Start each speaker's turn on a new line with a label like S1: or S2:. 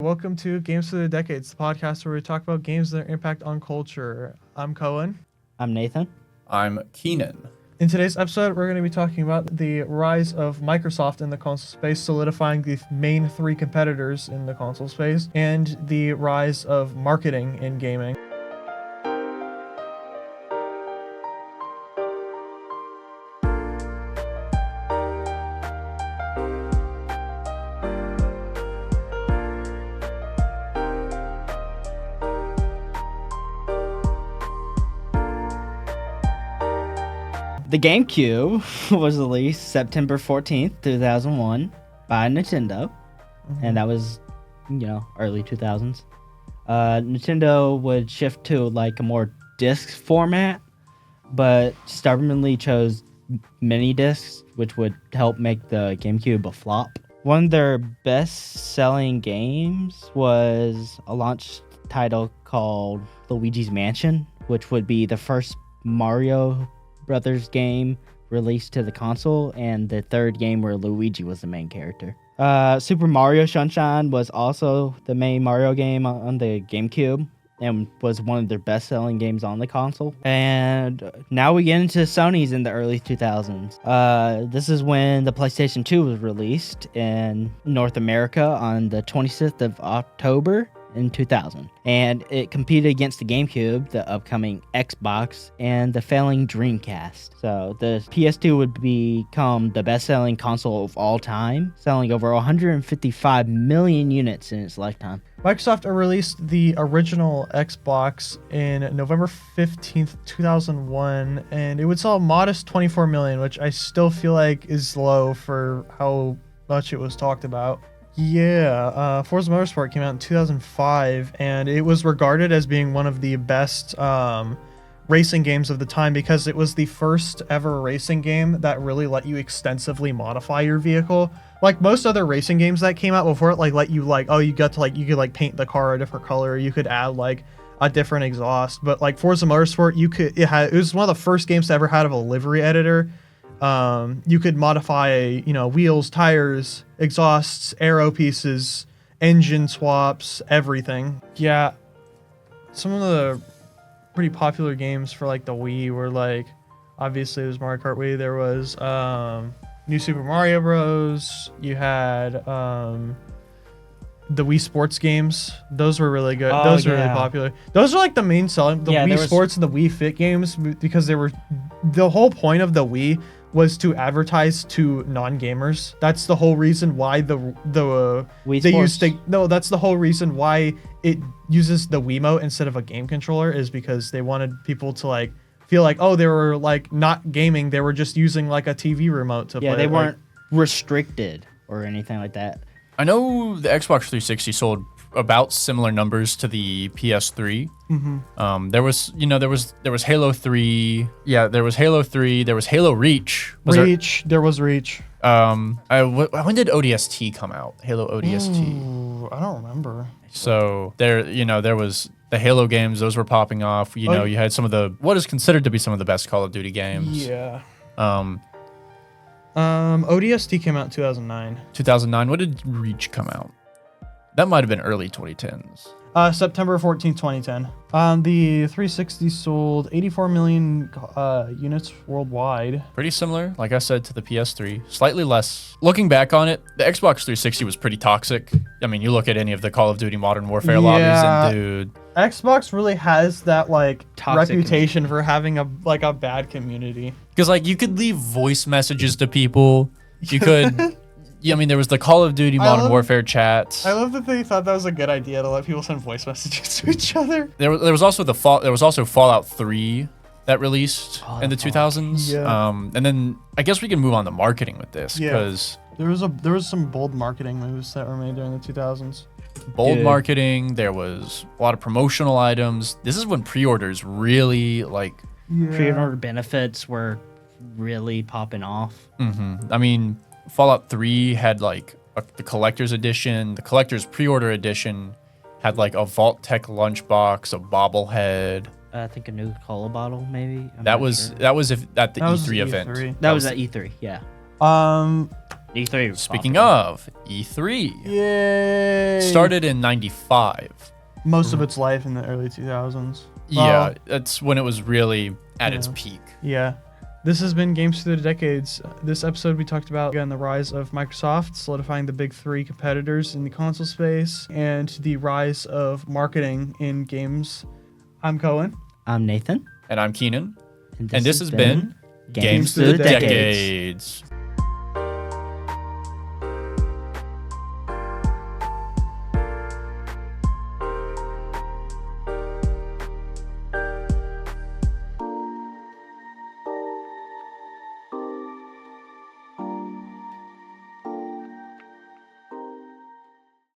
S1: Welcome to Games Through the Decades, the podcast where we talk about games and their impact on culture. I'm Cohen.
S2: I'm Nathan.
S3: I'm Keenan.
S1: In today's episode, we're going to be talking about the rise of Microsoft in the console space, solidifying the main three competitors in the console space, and the rise of marketing in gaming.
S2: The GameCube was released September 14th, 2001 by Nintendo. And that was, early 2000s. Nintendo would shift to like a more disc format, but stubbornly chose mini discs, which would help make the GameCube a flop. One of their best-selling games was a launch title called Luigi's Mansion, which would be the first Mario Brothers game released to the console, and the third game where Luigi was the main character. Super Mario Sunshine was also the main Mario game on the GameCube and was one of their best-selling games on the console. And now we get into Sony's in the early 2000s. This is when the PlayStation 2 was released in North America on the 26th of October in 2000, and it competed against the GameCube, the upcoming Xbox, and the failing Dreamcast. So the PS2 would become the best-selling console of all time, selling over 155 million units in its lifetime.
S1: Microsoft released the original Xbox in November 15th, 2001, and it would sell a modest 24 million, which I still feel like is low for how much it was talked about. Yeah, Forza Motorsport came out in 2005, and it was regarded as being one of the best racing games of the time because it was the first ever racing game that really let you extensively modify your vehicle. Like most other racing games that came out before it, let you you could paint the car a different color, you could add like a different exhaust. But like Forza Motorsport, it was one of the first games to ever have a livery editor. You could modify, wheels, tires, exhausts, aero pieces, engine swaps, everything. Yeah, some of the pretty popular games for like the Wii were like, obviously there was Mario Kart Wii, there was New Super Mario Bros. You had the Wii Sports games. Those were really good. Those were really popular. Those are like the main selling, Wii Sports and the Wii Fit games, because they were, the whole point of the Wii was to advertise to non-gamers. That's the whole reason why that's the whole reason why it uses the Wiimote instead of a game controller, is because they wanted people to like feel like, oh, they were like not gaming, they were just using like a TV remote to play.
S2: Yeah, they weren't restricted or anything like that.
S3: I know the Xbox 360 sold about similar numbers to the PS3. Mm-hmm. There was Halo 3. Yeah, there was Halo 3. There was Halo Reach.
S1: There was Reach.
S3: When did ODST come out? Halo ODST.
S1: Ooh, I don't remember.
S3: So there was the Halo games. Those were popping off. You had some of what is considered to be some of the best Call of Duty games.
S1: Yeah. ODST came out in 2009.
S3: 2009. What did Reach come out? That might have been early 2010s.
S1: September 14th, 2010. The 360 sold 84 million units worldwide.
S3: Pretty similar, like I said, to the PS3. Slightly less. Looking back on it, the Xbox 360 was pretty toxic. I mean, you look at any of the Call of Duty Modern Warfare lobbies, and dude,
S1: Xbox really has that like
S2: toxic
S1: reputation for having a bad community.
S3: Because like you could leave voice messages to people. You could. Yeah, I mean, there was the Call of Duty Modern Warfare chat.
S1: I love that they thought that was a good idea to let people send voice messages to each other.
S3: There was also Fallout 3 that released in the 2000s.
S1: Yeah.
S3: And then I guess we can move on to marketing with this, because
S1: there was some bold marketing moves that were made during the 2000s.
S3: Bold marketing. There was a lot of promotional items. This is when pre-orders really
S2: Pre-order benefits were really popping off.
S3: Mm-hmm. I mean, Fallout 3 had like the collector's edition. The collector's pre-order edition had like a Vault Tech lunchbox, a bobblehead.
S2: I think a new cola bottle, maybe.
S3: That was at the E3 event.
S2: That was at E3, yeah. E3.
S3: Speaking of E3,
S1: Yay!
S3: started in '95.
S1: most of its life in the early 2000s.
S3: Yeah,
S1: Well,
S3: that's when it was really at its
S1: Yeah.
S3: peak.
S1: Yeah. This has been Games Through the Decades. This episode we talked about, again, the rise of Microsoft, solidifying the big three competitors in the console space, and the rise of marketing in games. I'm Cohen.
S2: I'm Nathan.
S3: And I'm Keenan.
S2: And
S3: And this has been Games Through the Decades.